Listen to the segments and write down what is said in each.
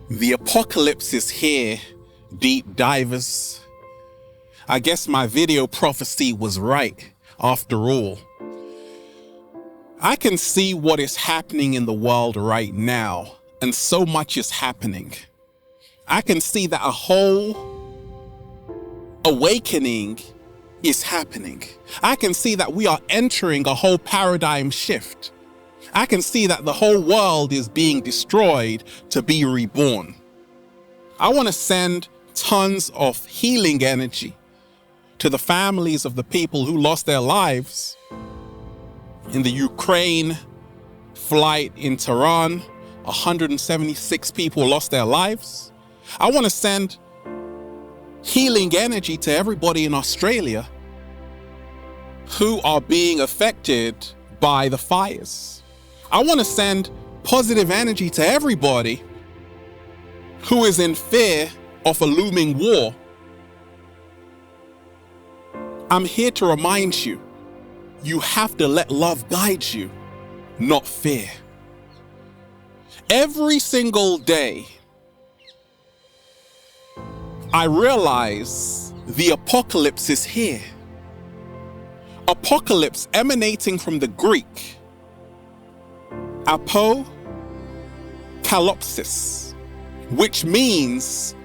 The apocalypse is here, deep divers. I guess my video prophecy was right, after all. I can see what is happening in the world right now, and so much is happening. I can see that a whole awakening is happening. I can see that we are entering a whole paradigm shift. I can see that the whole world is being destroyed to be reborn. I want to send tons of healing energy to the families of the people who lost their lives in the Ukraine flight in Tehran. 176 people lost their lives. I want to send healing energy to everybody in Australia who are being affected by the fires. I want to send positive energy to everybody who is in fear of a looming war. I'm here to remind you, you have to let love guide you, not fear. Every single day, I realize the apocalypse is here. Apocalypse emanating from the Greek apokalopsis, which means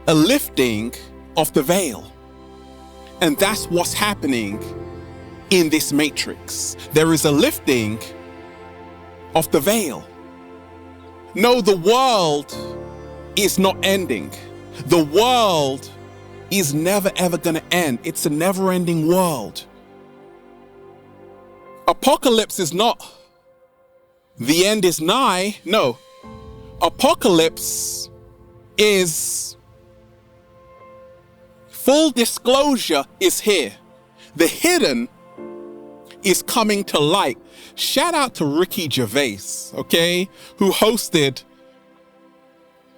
a lifting of the veil. And that's what's happening in this matrix. There is a lifting of the veil. No, the world is not ending. The world is never ever gonna end. It's a never-ending world. Apocalypse is not the end is nigh. No, apocalypse is full disclosure is here. The hidden is coming to light. Shout out to Ricky Gervais, okay, who hosted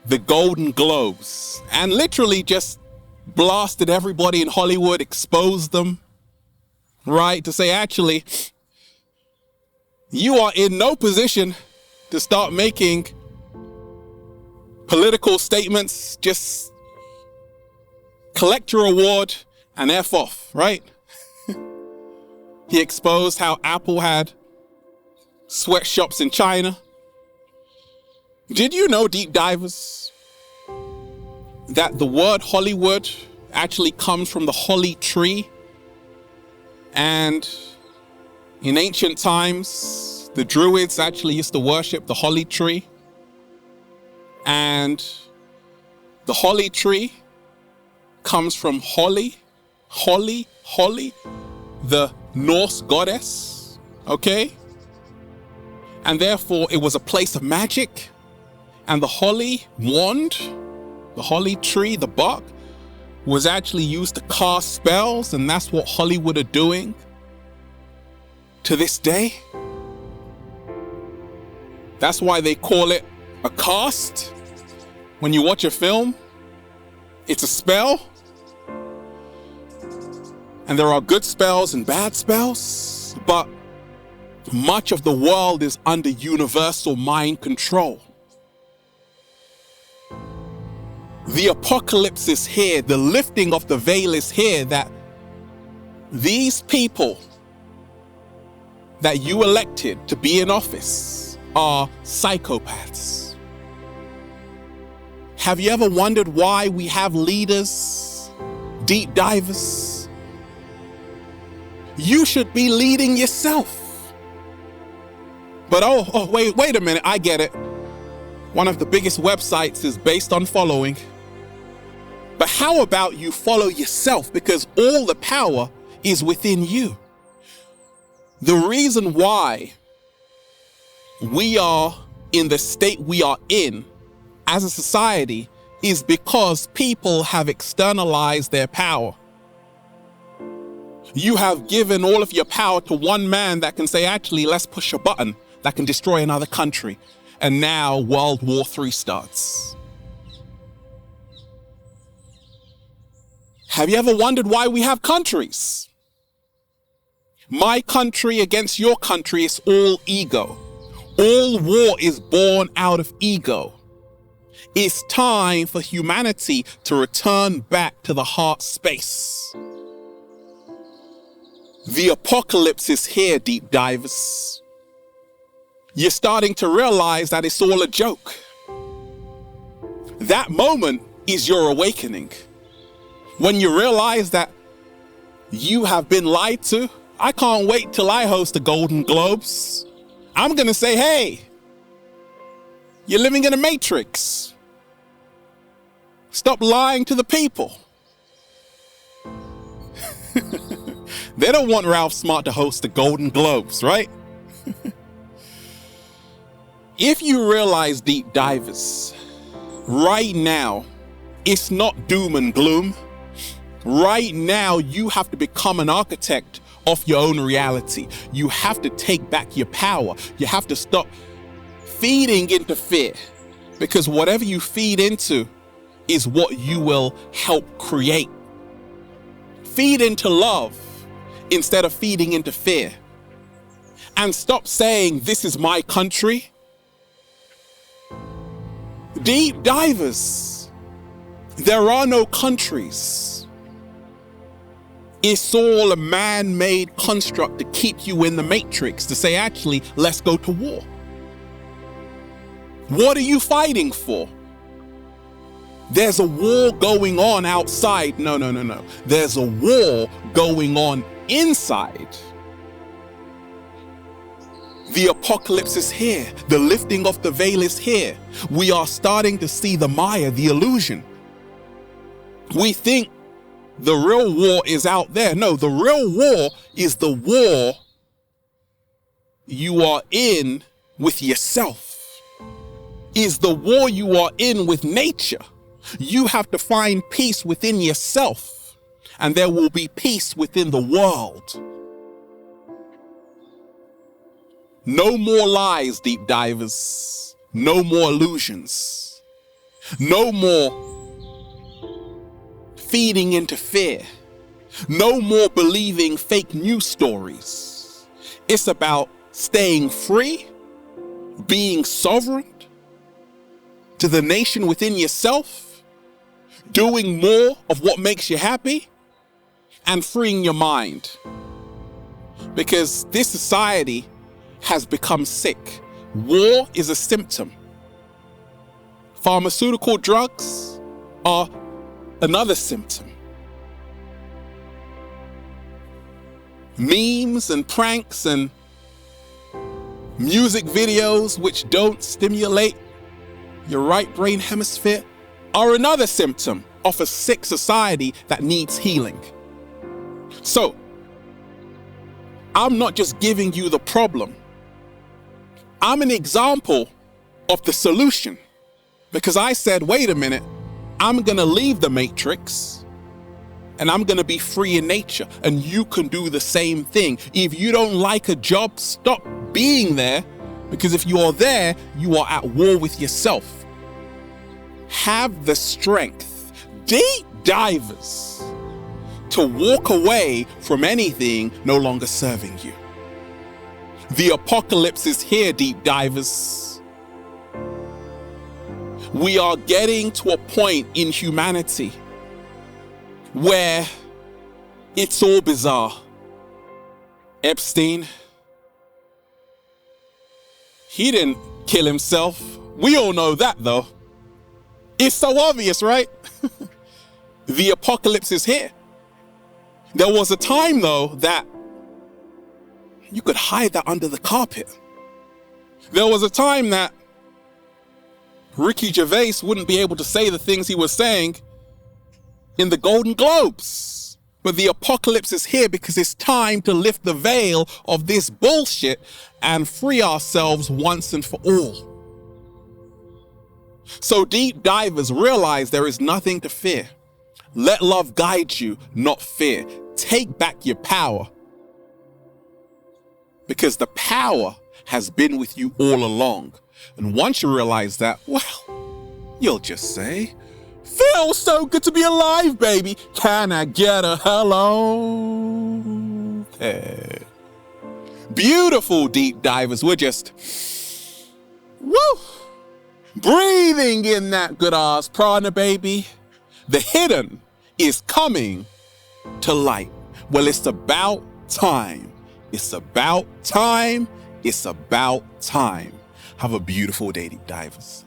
the Golden Globes and literally just blasted everybody in Hollywood, exposed them, right? To say, actually, you are in no position to start making political statements. Just collect your award and F off, right? He exposed how Apple had sweatshops in China. Did you know, deep divers, that the word Hollywood actually comes from the holly tree? And in ancient times, the Druids actually used to worship the holly tree. And the holly tree comes from Holly, the Norse goddess, okay? And therefore it was a place of magic. And the holly wand, the holly tree, the bark, was actually used to cast spells, and that's what Hollywood are doing to this day. That's why they call it a cast. When you watch a film, it's a spell. And there are good spells and bad spells, but much of the world is under universal mind control. The apocalypse is here. The lifting of the veil is here, that these people that you elected to be in office are psychopaths. Have you ever wondered why we have leaders, deep divers? You should be leading yourself. But wait a minute, I get it. One of the biggest websites is based on following. But how about you follow yourself? Because all the power is within you. The reason why we are in the state we are in as a society is because people have externalized their power. You have given all of your power to one man that can say, actually, let's push a button that can destroy another country. And now World War III starts. Have you ever wondered why we have countries? My country against your country is all ego. All war is born out of ego. It's time for humanity to return back to the heart space. The apocalypse is here, deep divers. You're starting to realize that it's all a joke. That moment is your awakening. When you realize that you have been lied to, I can't wait till I host the Golden Globes. I'm gonna say, hey, you're living in a matrix. Stop lying to the people. They don't want Ralph Smart to host the Golden Globes, right? If you realize, deep divers, right now, it's not doom and gloom. Right now, you have to become an architect of your own reality. You have to take back your power. You have to stop feeding into fear, because whatever you feed into is what you will help create. Feed into love instead of feeding into fear. And stop saying, this is my country. Deep divers, there are no countries. It's all a man-made construct to keep you in the matrix, to say, actually, let's go to war. What are you fighting for? There's a war going on outside. No. There's a war going on inside. The apocalypse is here. The lifting of the veil is here. We are starting to see the Maya, the illusion. We think the real war is out there. No, the real war is the war you are in with yourself. Is the war you are in with nature. You have to find peace within yourself, and there will be peace within the world. No more lies, deep divers. No more illusions. No more feeding into fear. No more believing fake news stories. It's about staying free, being sovereign to the nation within yourself, doing more of what makes you happy, and freeing your mind. Because this society has become sick. War is a symptom. Pharmaceutical drugs are another symptom. Memes and pranks and music videos which don't stimulate your right brain hemisphere are another symptom of a sick society that needs healing. So, I'm not just giving you the problem. I'm an example of the solution, because I said, wait a minute, I'm gonna leave the matrix and I'm gonna be free in nature, and you can do the same thing. If you don't like a job, stop being there, because if you are there, you are at war with yourself. Have the strength, deep divers, to walk away from anything no longer serving you. The apocalypse is here, deep divers. We are getting to a point in humanity where it's all bizarre. Epstein, he didn't kill himself. We all know that, though. It's so obvious, right? The apocalypse is here. There was a time, though, that you could hide that under the carpet. There was a time that Ricky Gervais wouldn't be able to say the things he was saying in the Golden Globes. But the apocalypse is here because it's time to lift the veil of this bullshit and free ourselves once and for all. So deep divers, realize there is nothing to fear. Let love guide you, not fear. Take back your power, because the power has been with you all along. And once you realize that, well, you'll just say, feels so good to be alive, baby. Can I get a hello? Hey. Beautiful, deep divers. We're just, woo! Breathing in that good ass prana, baby. The hidden is coming to light. Well, it's about time. It's about time. It's about time. Have a beautiful day, deep divers.